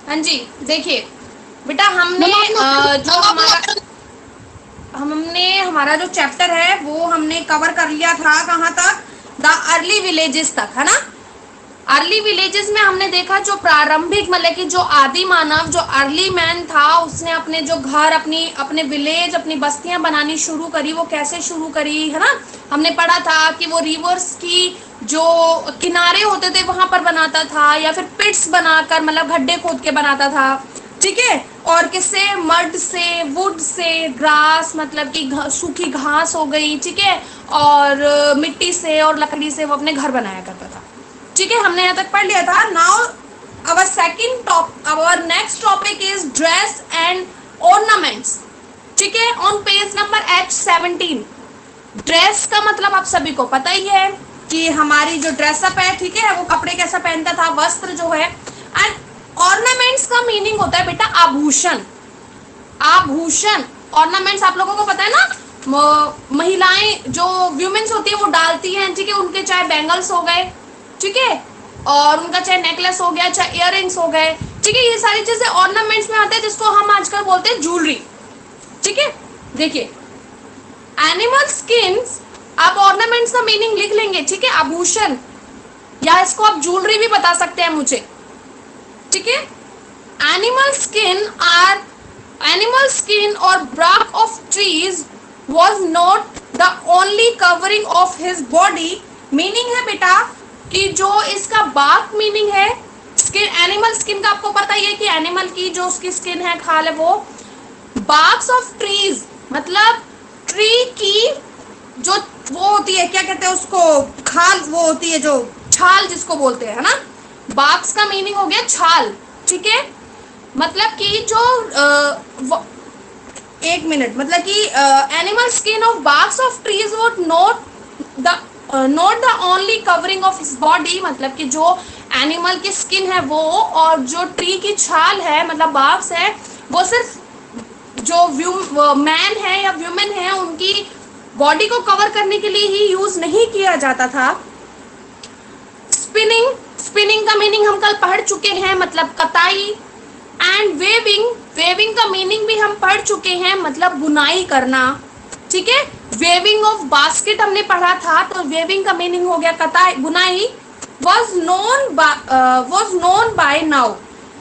हाँ जी, देखिए बेटा, हमने हमारा जो चैप्टर है वो हमने कवर कर लिया था कहाँ तक, द अर्ली विलेजेस तक, है ना। अर्ली विलेजेस में हमने देखा जो प्रारंभिक मतलब कि जो आदि मानव, जो अर्ली मैन था, उसने अपने जो घर, अपने विलेज, अपनी बस्तियां बनानी शुरू करी। वो कैसे शुरू करी, है ना। हमने पढ़ा था कि वो रिवर्स की जो किनारे होते थे वहां पर बनाता था, या फिर पिट्स बनाकर मतलब गड्ढे खोद के बनाता था, ठीक है। और किससे, मड से, वुड से, ग्रास मतलब कि सूखी घास हो गई, ठीक है, और मिट्टी से और लकड़ी से वो अपने घर बनाया करता था, ठीक है। हमने यहाँ तक पढ़ लिया था। Now our next topic is dress and ornaments, ठीक है। On page number H17, dress का मतलब आप सभी को पता ही है कि हमारी जो ड्रेसअप है, ठीक है, वो कपड़े कैसा पहनता था, वस्त्र जो है। एंड ऑर्नामेंट्स का मीनिंग होता है बेटा आभूषण। आभूषण, ऑर्नामेंट्स आप लोगों को पता है ना, महिलाएं जो व्यूमेन्स होती है वो डालती हैं, ठीक है। उनके चाहे बैंगल्स हो गए, ठीक है, और उनका चाहे नेकलेस हो गया, चाहे इयररिंग्स हो गए, ठीक है। ये सारी चीजें ऑर्नामेंट्स में आते हैं, जिसको हम आजकल बोलते हैं ज्वेलरी, ठीक है। देखिए एनिमल स्किन्स, आप ऑर्नामेंट्स का मीनिंग लिख लेंगे, ठीक है, आभूषण, या इसको आप ज्वेलरी भी बता सकते हैं मुझे, ठीक है। एनिमल स्किन और bark of trees was not the only covering of his body। Meaning है बेटा कि जो इसका बार्क मीनिंग है, स्किन, एनिमल स्किन का आपको पता ही है कि एनिमल की जो उसकी स्किन है, खाल है, वो barks of trees मतलब ट्री की जो वो होती है, क्या कहते हैं उसको, खाल, वो होती है जो छाल जिसको बोलते हैं, है ना। बार्क्स का मीनिंग हो गया छाल, ठीक है। मतलब कि जो एक मिनट, मतलब कि animal skin of barks of trees was not the only covering of his body. मतलब कि जो एनिमल की स्किन है वो, और जो ट्री की छाल है मतलब बार्क्स है, वो सिर्फ जो मैन है या व्यूमेन है उनकी बॉडी को कवर करने के लिए ही यूज नहीं किया जाता था। स्पिनिंग का मीनिंग हम कल पढ़ चुके हैं, मतलब कताई। एंड वेविंग का मीनिंग भी हम पढ़ चुके हैं, मतलब बुनाई करना, ठीक है। वेविंग ऑफ बास्केट हमने पढ़ा था, तो वेविंग का मीनिंग हो गया कताई, बुनाई। was known by now,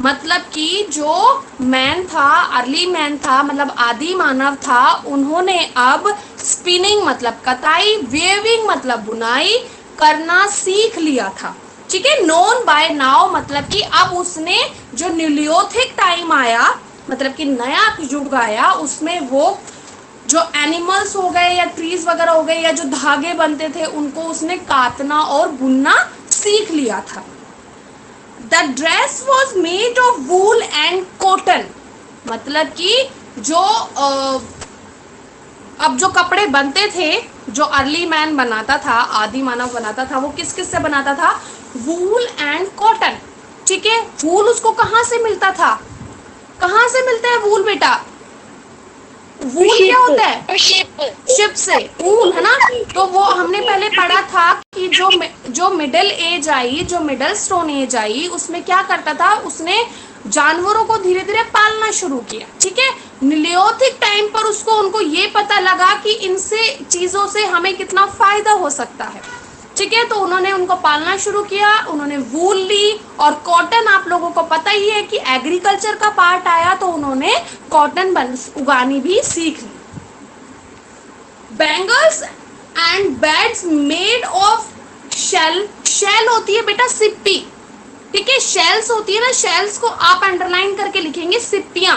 मतलब कि जो मैन था, अर्ली मैन था, मतलब आदि मानव था, उन्होंने अब स्पिनिंग मतलब कताई, वेविंग मतलब बुनाई करना सीख लिया था, ठीक है। नोन बाय नाउ मतलब कि अब उसने जो न्यूलियोथिक टाइम आया, मतलब कि नया युग आया, उसमें वो जो एनिमल्स हो गए या ट्रीज वगैरह हो गए या जो धागे बनते थे उनको उसने काटना और बुनना सीख लिया था। The dress was made of wool and cotton, मतलब कि जो अब जो कपड़े बनते थे, जो अर्ली मैन बनाता था, आदि मानव बनाता था, वो किस किस से बनाता था, वूल एंड कॉटन, ठीक है। वूल उसको कहाँ से मिलता था, कहाँ से मिलता है वूल बेटा, वूल क्या होता है, शिप से वूल, है ना। तो वो हमने पहले पढ़ा था कि जो मिडिल एज आई, जो मिडिल स्टोन एज आई, उसमें क्या करता था, उसने जानवरों को धीरे धीरे पालना शुरू किया, ठीक है। निलियोथिक टाइम पर उनको ये पता लगा कि इनसे चीजों से हमें कितना फायदा हो सकता है, ठीक है। तो उन्होंने उनको पालना शुरू किया, उन्होंने वूल ली। और कॉटन आप लोगों को पता ही है कि एग्रीकल्चर का पार्ट आया, तो उन्होंने कॉटन उगानी भी सीख ली। Bangles and beads made of shell होती है बेटा सिप्पी, ठीक है। शेल्स होती है ना, शेल्स को आप अंडरलाइन करके लिखेंगे सिप्पियां,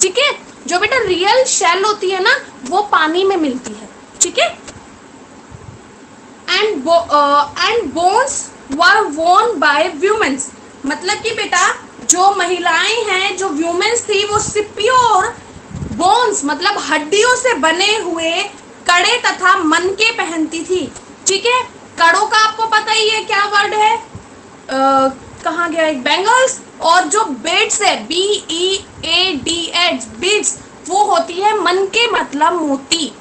ठीक है। जो बेटा रियल शेल होती है ना, वो पानी में मिलती है, ठीक है। एंड बोन्स वर वोन बाय वुमेन्स, मतलब कि बेटा जो महिलाएं हैं, जो वुमेन्स थी, वो सिप्पियों और बोन्स मतलब हड्डियों से बने हुए कड़े तथा मनके पहनती थी, ठीक है। कड़ों का आपको पता ही है क्या वर्ड है, कहाँ गया एक, बैंगल्स। और जो बीड्स है, BEADS, बीड्स, वो होती है मनके मतलब मोती,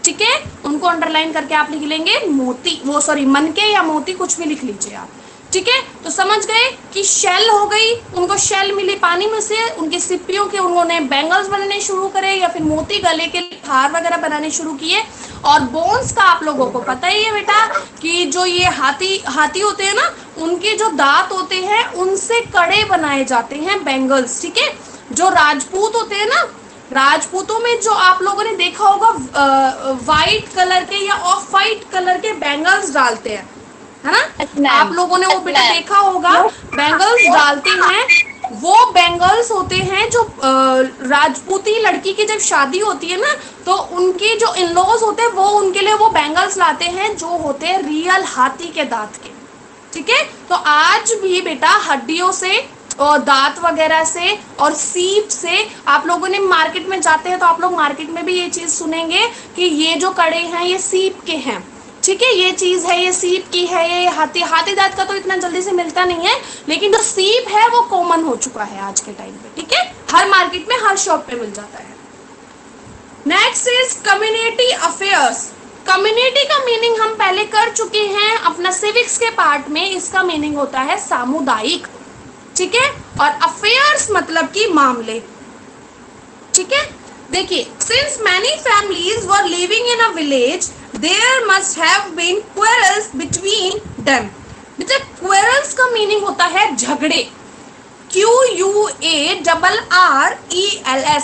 ठीक है। उनको अंडरलाइन करके आप लिख लेंगे मोती, वो सॉरी मनके या मोती, कुछ भी लिख लीजिए आप, ठीक है, तो समझ गए कि शेल हो गई, उनको शेल मिली पानी में से, उनके सिप्पियों के उन्होंने बैंगल्स बनाने शुरू करे या फिर मोती गले के हार वगैरह बनाने शुरू किए। और बोन्स का आप लोगों को पता ही है बेटा कि जो ये हाथी होते हैं ना, उनके जो दांत होते हैं उनसे कड़े बनाए जाते हैं बैंगल्स। ठीक है, जो राजपूत होते हैं ना, राजपूतों में जो आप लोगों ने देखा होगा वाइट कलर के या ऑफ वाइट कलर के बैंगल्स डालते हैं, है ना, आप लोगों ने वो बेटा देखा होगा, बैंगल्स डालते हैं। वो बैंगल्स होते हैं जो राजपूती लड़की की जब शादी होती है ना, तो उनके जो इन लॉज होते हैं वो उनके लिए वो बैंगल्स लाते हैं जो होते हैं रियल हाथी के दांत के। ठीक है, तो आज भी बेटा हड्डियों से और दांत वगैरह से और सीप से, आप लोगों ने मार्केट में जाते हैं तो आप लोग मार्केट में भी ये चीज सुनेंगे कि ये जो कड़े हैं ये सीप के हैं। ठीक है, ये चीज है, ये सीप की है, ये हाथी दांत का तो इतना जल्दी से मिलता नहीं है, लेकिन जो सीप है वो कॉमन हो चुका है आज के टाइम पे। ठीक है, हर मार्केट में हर शॉप पे मिल जाता है। Next is community affairs. Community का मीनिंग हम पहले कर चुके हैं अपना सिविक्स के पार्ट में, इसका मीनिंग होता है सामुदायिक। ठीक है, और अफेयर्स मतलब कि मामले। ठीक है, देखिए, since many families were living in a village there must have been quarrels between them. बेटा क्वेरल्स का मीनिंग होता है झगड़े, QUARRELS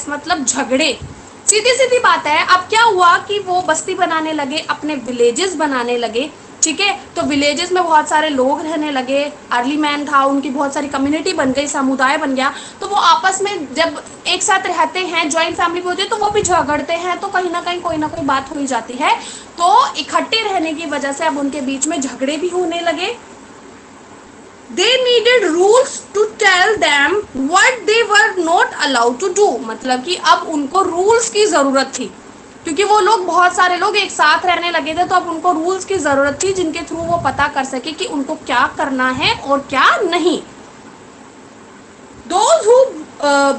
मतलब झगड़े। सीधी सीधी बात है। अब क्या हुआ कि वो बस्ती बनाने लगे, अपने विलेजेस बनाने लगे। ठीक है, तो विलेजेस में बहुत सारे लोग रहने लगे, अर्ली मैन था, उनकी बहुत सारी कम्युनिटी बन गई, समुदाय बन गया। तो वो आपस में जब एक साथ रहते हैं, ज्वाइंट फैमिली भी होती है, तो वो भी झगड़ते हैं, तो कहीं ना कहीं कोई ना कोई बात हो ही जाती है। तो इकट्ठे रहने की वजह से अब उनके बीच में झगड़े भी होने लगे। They needed rules to tell them what they were not allowed to do। मतलब कि अब उनको रूल्स की जरूरत थी, क्योंकि वो लोग बहुत सारे लोग एक साथ रहने लगे थे, तो अब उनको रूल्स की जरूरत थी जिनके थ्रू वो पता कर सके कि उनको क्या करना है और क्या नहीं। Those who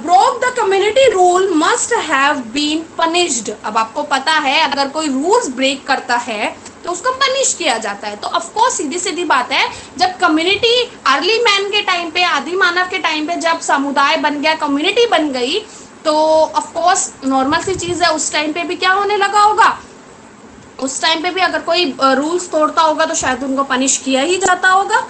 broke the community rule must have been punished। अब आपको पता है अगर कोई रूल्स ब्रेक करता है तो उसको पनिश किया जाता है। तो ऑफ कोर्स सीधी सीधी बात है, जब कम्युनिटी अर्ली मैन के टाइम पे, आदि मानव के टाइम पे जब समुदाय बन गया, कम्युनिटी बन गई, तो ऑफ कोर्स नॉर्मल सी चीज है, उस टाइम पे भी क्या होने लगा होगा, उस टाइम पे भी अगर कोई रूल्स तोड़ता होगा तो शायद उनको पनिश किया ही जाता होगा।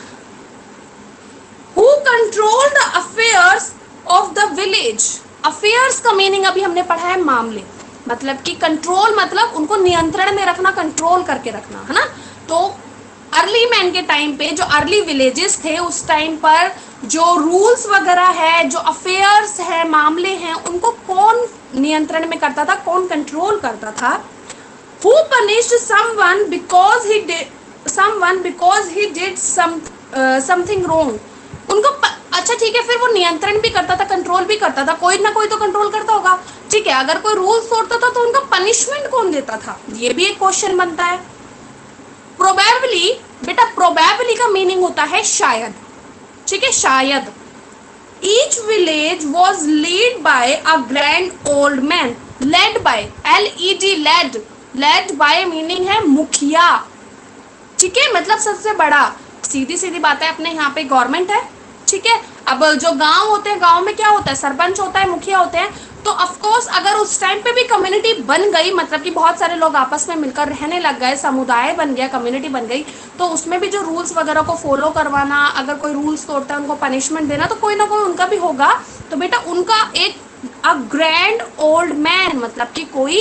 Who controlled the affairs of the village? Affairs का मीनिंग अभी हमने पढ़ा है मामले, मतलब कि कंट्रोल मतलब उनको नियंत्रण में रखना, कंट्रोल करके रखना, है ना। तो अर्ली मैन के टाइम पे जो अर्ली विलेजेस थे, उस टाइम पर जो रूल्स वगैरह है, जो अफेयर्स है, मामले हैं, उनको कौन नियंत्रण में करता था, कौन कंट्रोल करता था? Who punished someone because he did something wrong? उनको अच्छा ठीक है, फिर वो नियंत्रण भी करता था, कंट्रोल भी करता था, कोई ना कोई तो कंट्रोल करता होगा। ठीक है, अगर कोई रूल्स तोड़ता था तो उनका पनिशमेंट कौन देता था, ये भी एक क्वेश्चन बनता है। प्रोबेबली, बेटा प्रोबेबली का मीनिंग होता है शायद। ठीक है, शायद। Each village was lead by a grand old man. Led by, LED, led by meaning है मुखिया। ठीक है, मतलब सबसे बड़ा। सीधी सीधी बात है, अपने यहाँ पे गवर्नमेंट है। ठीक है, अब जो गांव होते हैं, गांव में क्या होता है, सरपंच होता है, मुखिया होते हैं। तो ऑफ कोर्स अगर उस टाइम पे भी कम्युनिटी बन गई, मतलब कि बहुत सारे लोग आपस में मिलकर रहने लग गए, समुदाय बन गया, कम्युनिटी बन गई, तो उसमें भी जो रूल्स वगैरह को फॉलो करवाना, अगर कोई रूल्स तोड़ता है उनको पनिशमेंट देना, तो कोई ना कोई उनका भी होगा। तो बेटा उनका एक अ ग्रैंड ओल्ड मैन, मतलब कि कोई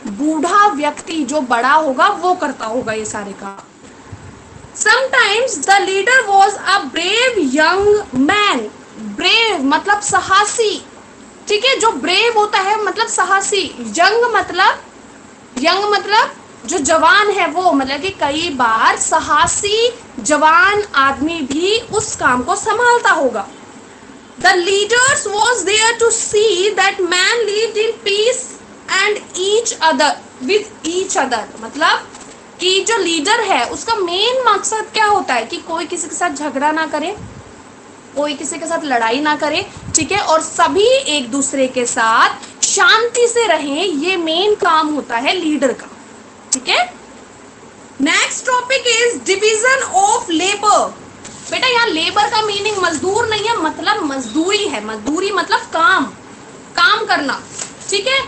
बूढ़ा व्यक्ति जो बड़ा होगा वो करता होगा ये सारे का। Sometimes the leader was a brave young man। brave मतलब साहसी। ठीक है, जो brave होता है मतलब साहसी। young मतलब जो जवान है वो, मतलब कि कई बार साहसी जवान आदमी भी उस काम को संभालता होगा। The leaders was there to see that man lived in peace and with each other। मतलब कि जो लीडर है उसका मेन मकसद क्या होता है कि कोई किसी के साथ झगड़ा ना करे, कोई किसी के साथ लड़ाई ना करे। ठीक है, और सभी एक दूसरे के साथ शांति से रहें, ये मेन काम होता है लीडर का। ठीक है, next topic is division of labour. बेटा यहाँ लेबर का मीनिंग मजदूर नहीं है, मतलब मजदूरी है, मजदूरी मतलब काम, काम करना, ठीक है।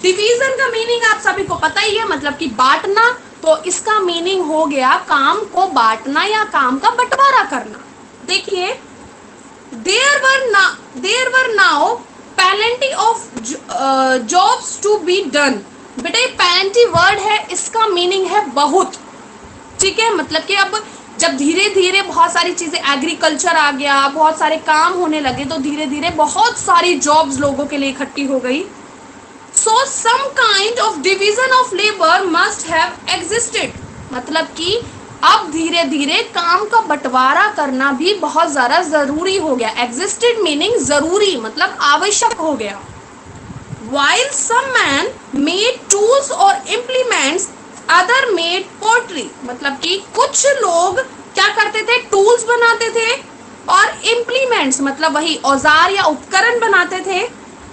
डिवीजन का मीनिंग आप सभी को पता ही है, मतलब कि बांटना, तो इसका मीनिंग हो गया काम को बांटना या काम का बंटवारा करना। देखिए, there were now plenty of jobs to be done। बेटा ये plenty वर्ड है, इसका मीनिंग है बहुत, ठीक है। मतलब कि अब जब धीरे धीरे बहुत सारी चीजें, एग्रीकल्चर आ गया, बहुत सारे काम होने लगे, तो धीरे धीरे बहुत सारी जॉब्स लोगों के लिए इकट्ठी हो गई। So some kind of division of labour must have existed. मतलब कि अब धीरे धीरे काम का बंटवारा करना भी बहुत ज्यादा जरूरी हो गया। एग्जिस्टेड मीनिंग जरूरी, मतलब आवश्यक हो गया। While some men made tools or implements, other made pottery। मतलब कि कुछ लोग क्या करते थे, टूल्स बनाते थे, और इम्प्लीमेंट्स मतलब वही औजार या उपकरण बनाते थे।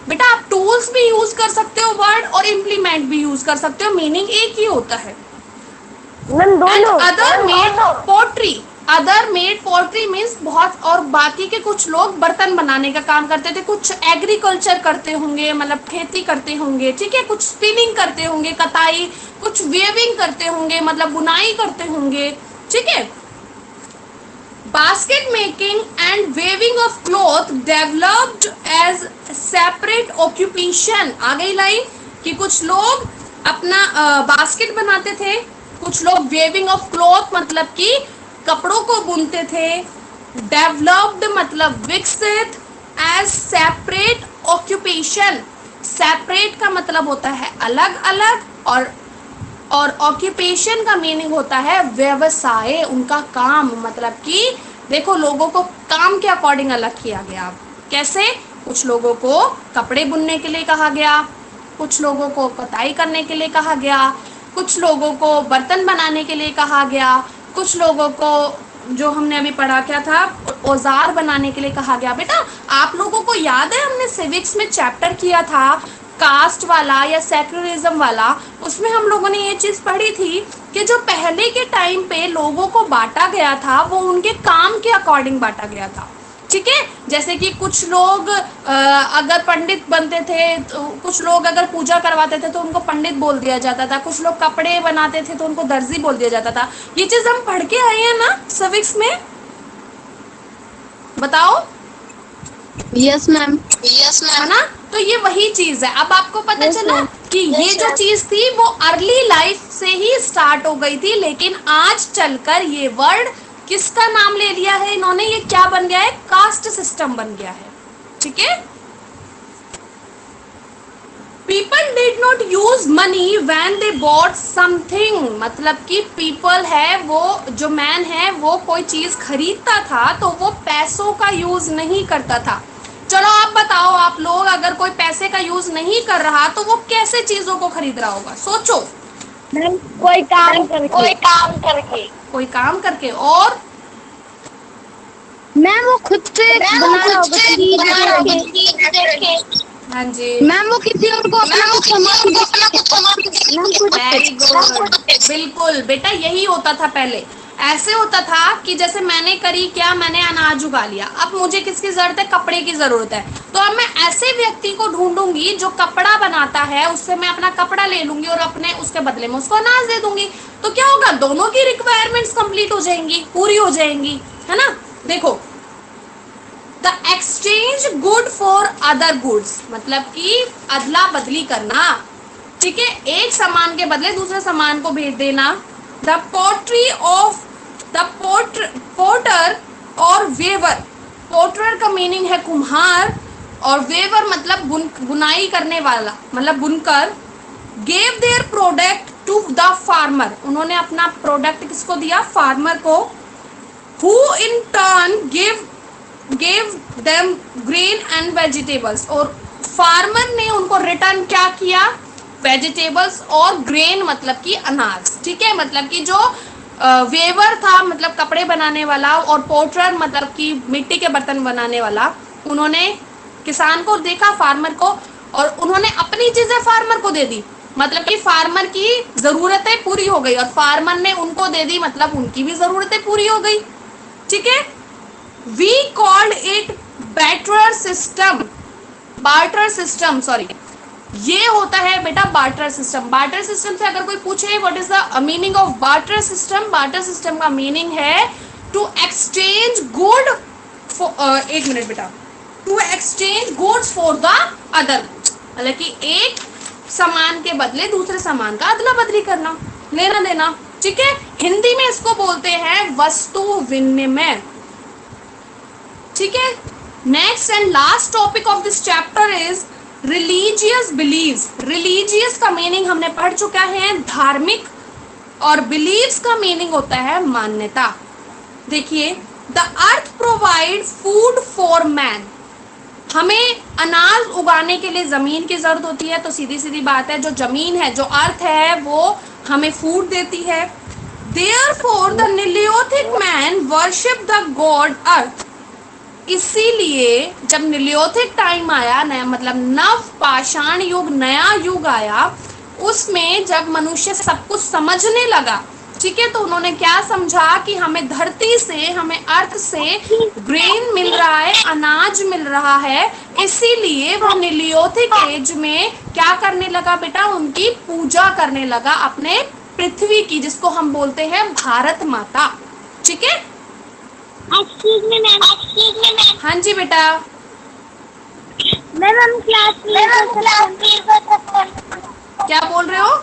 बेटा आप टूल्स भी यूज कर सकते हो वर्ड, और इम्प्लीमेंट भी यूज कर सकते हो, मीनिंग एक ही होता है। Other made pottery, other made pottery means बहुत, और बाकी के कुछ लोग बर्तन बनाने का काम करते थे, कुछ एग्रीकल्चर करते होंगे, मतलब खेती करते होंगे, ठीक है, कुछ स्पिनिंग करते होंगे, कताई, कुछ वेविंग करते होंगे, मतलब बुनाई करते होंगे, ठीक है। Basket making and weaving of cloth developed as separate occupation. आ गई लाइन कि कुछ लोग अपना बास्केट बनाते थे, कुछ लोग वेविंग ऑफ क्लॉथ मतलब कि कपड़ों को बुनते थे। डेवलप्ड मतलब विकसित, एज सेपरेट ऑक्यूपेशन। सेपरेट का मतलब होता है अलग अलग, और ऑक्यूपेशन का मीनिंग होता है व्यवसाय, उनका काम। मतलब कि देखो लोगों को काम के अकॉर्डिंग अलग किया गया। अब कैसे, कुछ लोगों को कपड़े बुनने के लिए कहा गया, कुछ लोगों को कताई करने के लिए कहा गया, कुछ लोगों को बर्तन बनाने के लिए कहा गया, कुछ लोगों को जो हमने अभी पढ़ा क्या था, औजार बनाने के लिए कहा गया। बेटा आप लोगों को याद है हमने सिविक्स में चैप्टर किया था कास्ट वाला या सेक्युलरिज्म वाला, उसमें हम लोगों ने ये चीज पढ़ी थी कि जो पहले के टाइम पे लोगों को बांटा गया था वो उनके काम के अकॉर्डिंग बांटा गया था, ठीक है। जैसे कि कुछ लोग अगर पंडित बनते थे, तो कुछ लोग अगर पूजा करवाते थे तो उनको पंडित बोल दिया जाता था, कुछ लोग कपड़े बनाते थे तो उनको दर्जी बोल दिया जाता था। ये चीज हम पढ़ के आए हैं ना सिविक्स में, बताओ। यस मैम, है ना, तो ये वही चीज है। अब आपको पता चला कि ये जो चीज थी वो अर्ली लाइफ से ही स्टार्ट हो गई थी, लेकिन आज चलकर ये वर्ड किसका नाम ले लिया है इन्होंने, ये क्या बन गया है, कास्ट सिस्टम बन गया है, ठीक है। People did not use money when they bought something. मतलब कि पीपल है वो, जो मैन है वो कोई चीज खरीदता था तो वो पैसों का यूज नहीं करता था। चलो आप बताओ, आप लोग अगर कोई पैसे का यूज नहीं कर रहा तो वो कैसे चीजों को खरीद रहा होगा, सोचो। मैम कोई काम करके, कोई काम करके, और मैम वो खुद से बना रहा होगा, हाँ जी मैम वो किसी और को अपना कुछ सामान, वेरी गुड, बिल्कुल बेटा यही होता था पहले। ऐसे होता था कि जैसे मैंने करी क्या, मैंने अनाज उगा लिया, अब मुझे किसकी जरूरत है, कपड़े की जरूरत है, तो अब मैं ऐसे व्यक्ति को ढूंढूंगी जो कपड़ा बनाता है, उससे मैं अपना कपड़ा ले लूंगी और अपने उसके बदले में उसको अनाज दे दूंगी। तो क्या होगा, दोनों की रिक्वायरमेंट्स कंप्लीट हो जाएंगी, पूरी हो जाएंगी, है ना। देखो, the exchange good for other goods, मतलब कि अदला बदली करना, ठीक है, एक सामान के बदले दूसरे सामान को भेज देना। The pottery of the potter और वेवर। पोटर का मीनिंग है कुम्हार, और वेवर मतलब बुनाई करने वाला, मतलब बुनकर। Gave their product to the farmer, उन्होंने अपना प्रोडक्ट किसको दिया, फार्मर को। Who in turn gave them grain and vegetables, और फार्मर ने उनको रिटर्न क्या किया, वेजिटेबल्स और ग्रेन मतलब कि अनाज, ठीक है। मतलब कि जो वेवर था मतलब कपड़े बनाने वाला, और पोटर मतलब कि मिट्टी के बर्तन बनाने वाला, उन्होंने किसान को देखा, फार्मर को, और उन्होंने अपनी चीजें फार्मर को दे दी। मतलब कि फार्मर की जरूरतें पूरी हो गई और फार्मर ने उनको दे दी, मतलब उनकी भी जरूरतें पूरी हो गई, ठीक है। We called it barter system sorry, ये होता है बेटा बार्टर सिस्टम। बार्टर सिस्टम से अगर कोई पूछे what is the meaning of barter system का मीनिंग है टू एक्सचेंज गुड, एक मिनट बेटा, to exchange goods for the other, मतलब कि एक सामान के बदले दूसरे सामान का अदला बदली करना, लेना देना, ठीक है। हिंदी में इसको बोलते हैं वस्तु विनिमय, ठीक है। Next and last topic of this chapter is religious beliefs. Religious का मीनिंग हमने पढ़ चुका है धार्मिक, और बिलीव्स का मीनिंग होता है मान्यता। देखिए, the earth provide food for man, हमें अनाज उगाने के लिए जमीन की जरूरत होती है, तो सीधी सीधी बात है जो जमीन है, जो अर्थ है, वो हमें फूड देती है। Therefore the neolithic man worship the god earth, इसीलिए जब निलियोथिक टाइम आया, नया मतलब नव पाषाण युग, नया युग आया, उसमें जब मनुष्य सब कुछ समझने लगा, ठीक है, तो उन्होंने क्या समझा कि हमें धरती से, हमें अर्थ से ग्रेन मिल रहा है, अनाज मिल रहा है, इसीलिए वो निलियोथिक एज में क्या करने लगा बेटा, उनकी पूजा करने लगा अपने पृथ्वी की, जिसको हम बोलते हैं भारत माता, ठीक है। एक्सक्यूज मी मैम, हाँ जी बेटा, मैम हम क्लास क्या बोल रहे हो?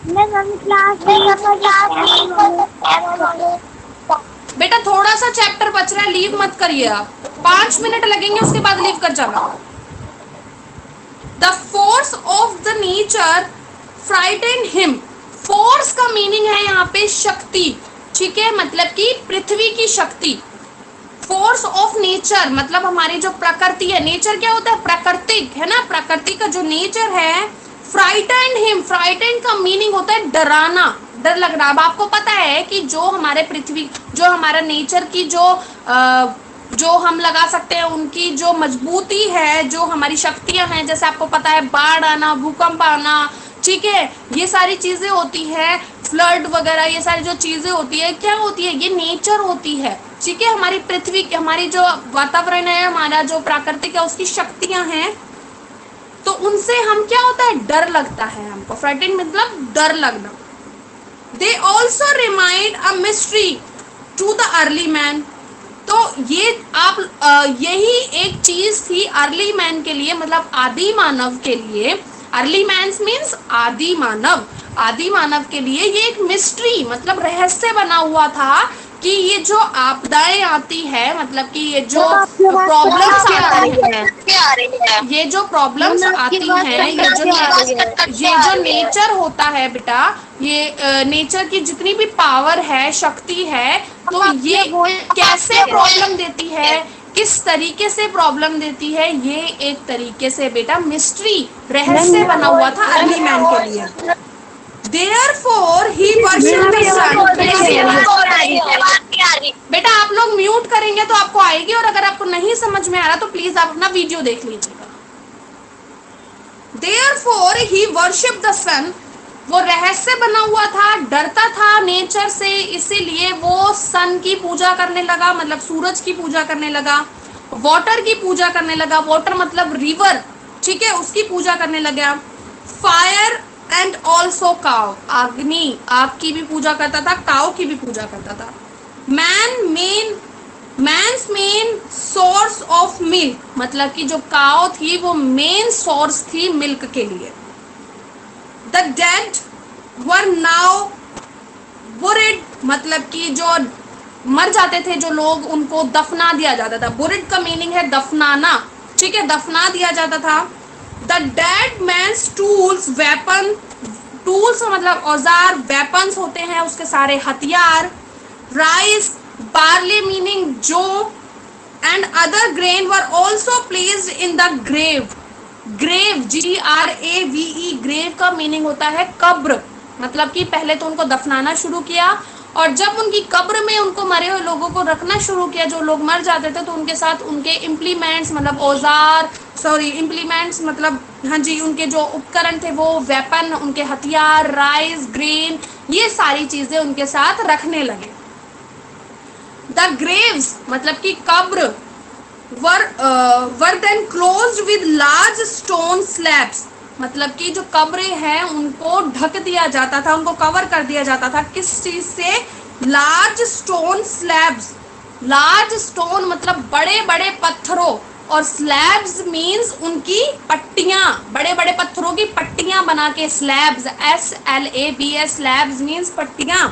मैम हम क्लास बेटा थोड़ा सा चैप्टर बच रहा है, लीव मत करिए आप, 5 मिनट लगेंगे, उसके बाद लीव कर जाना। The force of the nature frighten him, force का मीनिंग है यहाँ पे शक्ति, ठीक है, मतलब कि पृथ्वी की शक्ति। फोर्स ऑफ नेचर मतलब हमारी जो प्रकृति है, नेचर क्या होता है, प्राकृतिक है ना, प्रकृति का जो नेचर है। फ्राइटेंड हिम, फ्राइटेंड का मीनिंग होता है डराना, डर लगना। अब आपको पता है कि जो हमारे पृथ्वी, जो हमारा नेचर की जो हम लगा सकते हैं उनकी जो मजबूती है, जो हमारी शक्तियां हैं, जैसे आपको पता है बाढ़ आना, भूकंप आना, ठीक है, ये सारी चीजें होती है, फ्लड वगैरह, ये सारी जो चीजें होती है, क्या होती है, ये नेचर होती है, ठीक है। हमारी पृथ्वी, हमारी जो वातावरण है, हमारा जो प्राकृतिक है, उसकी शक्तियां हैं, तो उनसे हम क्या होता है, डर लगता है हमको। फ्राइटेंड मतलब डर लगना। They also remind a mystery to the early man, तो ये आप यही एक चीज थी अर्ली मैन के लिए, मतलब आदि मानव के लिए। अर्ली मैन मीन्स आदि मानव, आदि मानव के लिए ये एक मिस्ट्री मतलब रहस्य बना हुआ था कि ये जो आपदाएं आती है, मतलब कि ये जो प्रॉब्लम्स आती हैं, ये जो प्रॉब्लम्स आती हैं, ये जो नेचर होता है बेटा, ये नेचर की जितनी भी पावर है, शक्ति है, तो ये कैसे प्रॉब्लम देती है, किस तरीके से प्रॉब्लम देती है, ये एक तरीके से बेटा मिस्ट्री, रहस्य बना हुआ था अर्ली मैन के लिए। Therefore he worshipped the sun। बेटा आप लोग म्यूट करेंगे तो आपको आएगी, और अगर आपको नहीं समझ में आ रहा तो प्लीज आप अपना वीडियो देख लीजिएगा। Therefore he worshipped the sun, वो रहस्य बना हुआ था, डरता था नेचर से, इसीलिए वो सन की पूजा करने लगा, मतलब सूरज की पूजा करने लगा। वाटर की पूजा करने लगा, वाटर मतलब रिवर, ठीक है, उसकी पूजा करने लगा। फायर एंड ऑल्सो काव, अग्नि, आग की भी पूजा करता था, काव की भी पूजा करता था। Man's main source of milk, मतलब कि जो काव थी वो मेन सोर्स थी मिल्क के लिए। The dead were now buried, मतलब कि जो मर जाते थे जो लोग, उनको दफना दिया जाता था। बुरिड का मीनिंग है दफनाना, ठीक है, दफना दिया जाता था। The dead man's tools weapon, tools मतलब औजार, वेपन्स होते हैं उसके सारे हथियार। राइस, बार्ले मीनिंग जो, and other grain were also placed in the grave. Grave GRAVE, grave का मीनिंग होता है कब्र, मतलब कि पहले तो उनको दफनाना शुरू किया, और जब उनकी कब्र में उनको मरे हुए लोगों को रखना शुरू किया, जो लोग मर जाते थे, तो उनके साथ उनके इम्प्लीमेंट्स मतलब औजार, इम्प्लीमेंट्स मतलब हाँ जी, उनके जो उपकरण थे वो वेपन, उनके हथियार, राइस, ग्रेन, ये सारी चीजें उनके साथ रखने लगे। द ग्रेव्स मतलब कि कब्र were then closed with large stone slabs, मतलब कि जो कब्रें हैं उनको ढक दिया जाता था, उनको कवर कर दिया जाता था किस चीज से? Large stone slabs. Large stone मतलब बड़े बड़े पत्थरों, और स्लैब्स मीन्स उनकी पट्टियां, बड़े बड़े पत्थरों की पट्टियां बना के, स्लैब्स, SLABS, स्लैब्स मीन्स पट्टियां।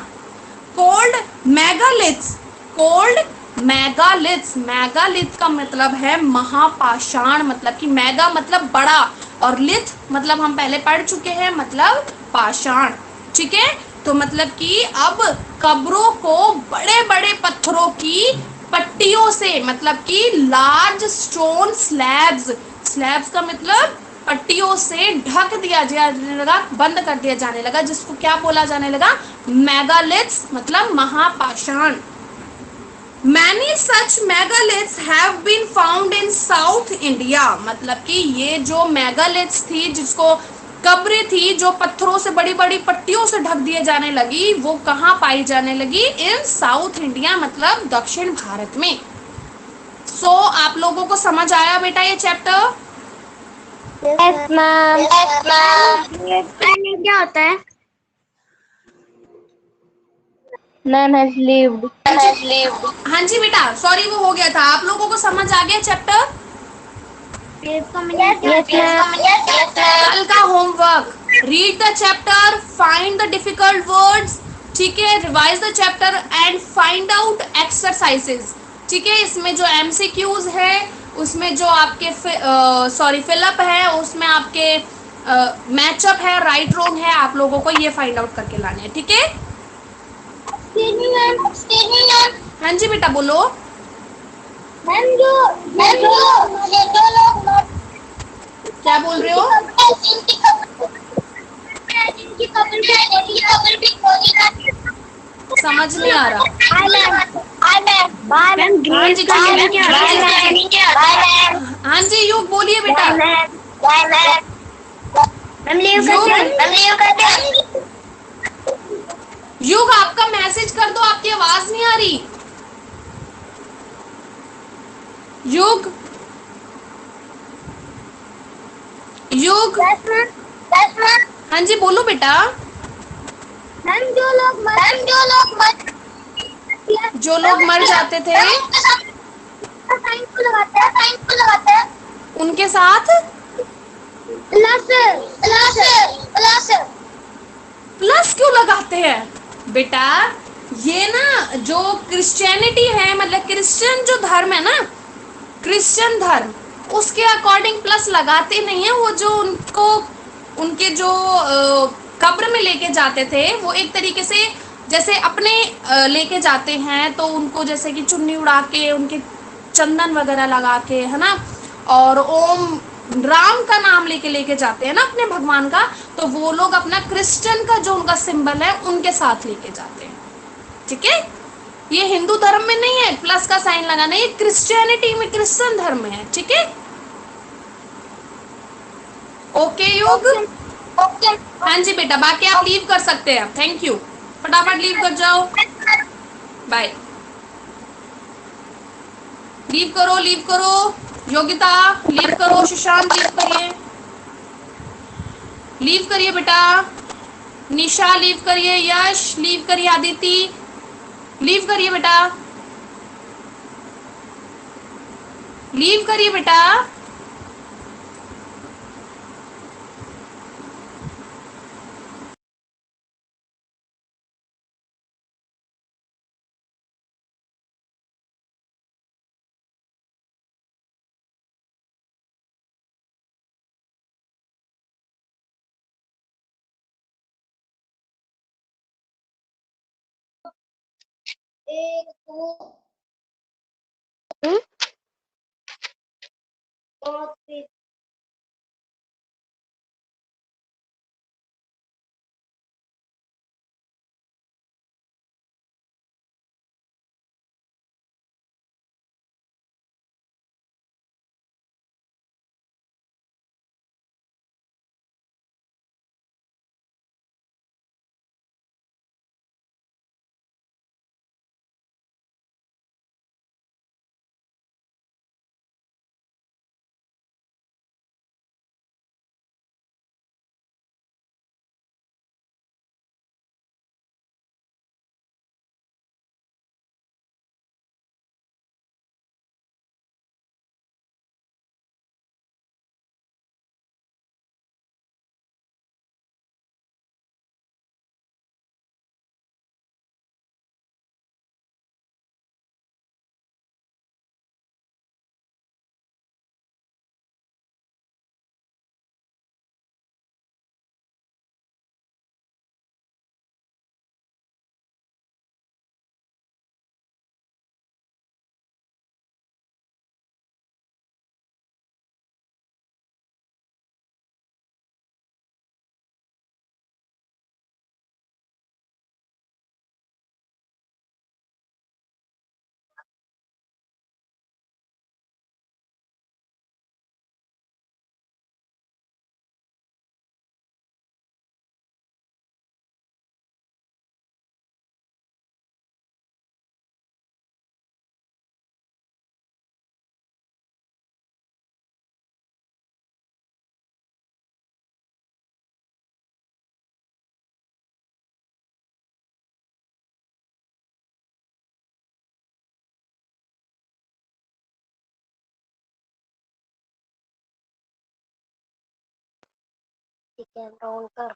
Cold megaliths. Cold megaliths, megalith का मतलब है महापाषाण, मतलब कि मेगा मतलब बड़ा, और लिथ मतलब हम पहले पढ़ चुके हैं, मतलब पाषाण। ठीक है, तो मतलब कि अब कब्रों को बड़े बड़े पत्थरों की पट्टियों से, मतलब कि लार्ज स्टोन स्लैब्स, स्लैब्स का मतलब पट्टियों से ढक दिया जाने लगा, बंद कर दिया जाने लगा, जिसको क्या बोला जाने लगा? मेगालिथ्स, मतलब महापाषाण। Many such megaliths have been found in South India, मतलब कि ये जो मेगालिथ्स थी, जिसको कब्रें थी जो पत्थरों से, बड़ी बड़ी पट्टियों से ढक दिए जाने लगी, वो कहाँ पाई जाने लगी? इन साउथ इंडिया, मतलब दक्षिण भारत में। आप लोगों को समझ आया बेटा ये chapter? Yes ma'am. Yes ma'am. क्या होता है? Ma'am has lived. हाँ जी बेटा, सॉरी वो हो गया था। आप लोगों को समझ आ गया चैप्टर? Yes ma'am. कल का homework, read the chapter, find the difficult words, ठीक है, revise the chapter and find out exercises. ठीक है, इसमें जो MCQs है, उसमें जो आपके फिलअप है, उसमें आपके मैचअप है, राइट रॉन्ग है, आप लोगों को ये फाइंड आउट करके लाने हैं। ठीक है, हाँ जी बेटा बोलो। मैम जो लोग क्या बोल रहे हो? जिनकी कब्र भी खोदी जाती है। समझ नहीं आ रहा। हाँ जी हाँ जी, युग बोलिए बेटा। युग, युग आपका मैसेज कर दो, आपकी आवाज नहीं आ रही। युग, युग, हाँ जी बोलो बेटा। जो लोग मर जाते थे लगाते हैं उनके साथ प्लस क्यों लगाते हैं बेटा? ये ना जो क्रिश्चियनिटी है, मतलब क्रिश्चियन जो धर्म है ना, क्रिश्चियन धर्म, उसके अकॉर्डिंग प्लस लगाते नहीं है। वो जो उनको, उनके जो कब्र में लेके जाते थे, वो एक तरीके से जैसे अपने लेके जाते हैं, तो उनको जैसे कि चुन्नी उड़ा के, उनके चंदन वगैरह लगा के, है ना, और ओम राम का नाम लेके लेके जाते हैं ना अपने भगवान का, तो वो लोग अपना क्रिश्चियन का जो उनका सिंबल है उनके साथ लेके जाते हैं। ठीक है, ये हिंदू धर्म में नहीं है प्लस का साइन लगाना, ये क्रिश्चियनिटी में, क्रिश्चियन धर्म में है। ठीक है, ओके युग। हाँ जी बेटा, बाकी आप लीव कर सकते हैं। थैंक यू, फटाफट लीव कर जाओ। बाय। लीव करो, लीव करो। योगिता लीव करो, सुशांत लीव करिए, लीव करिए बेटा। निशा लीव करिए, यश लीव करिए, आदिति लीव करिए बेटा, लीव करिए बेटा। कैमरा ऑन कर।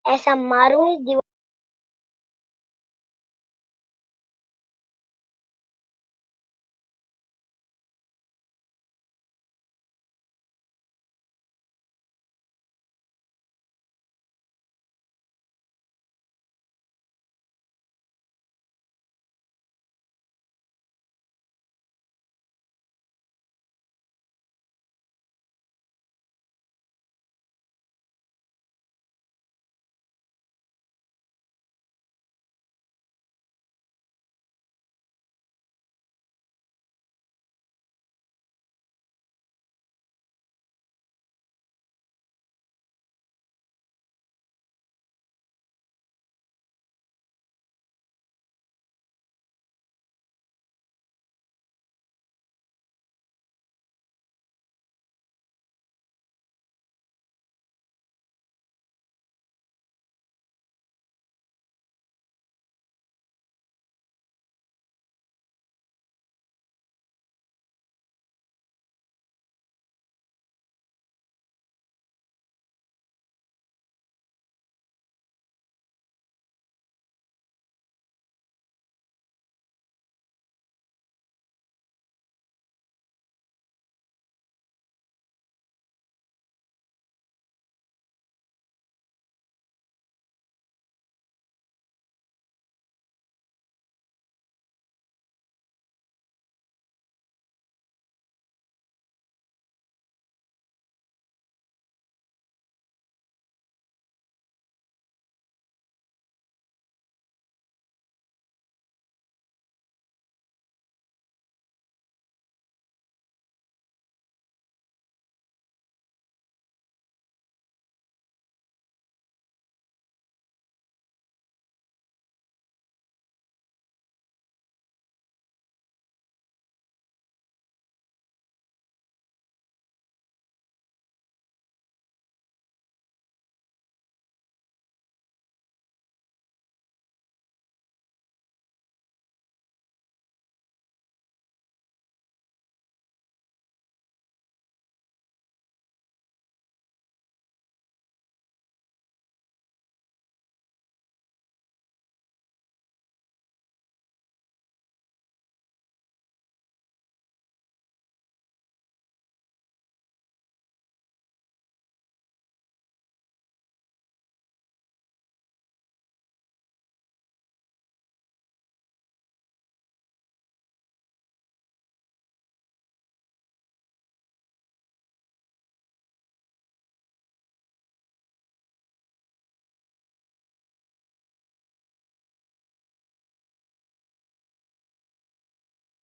ऐसा मारूंगी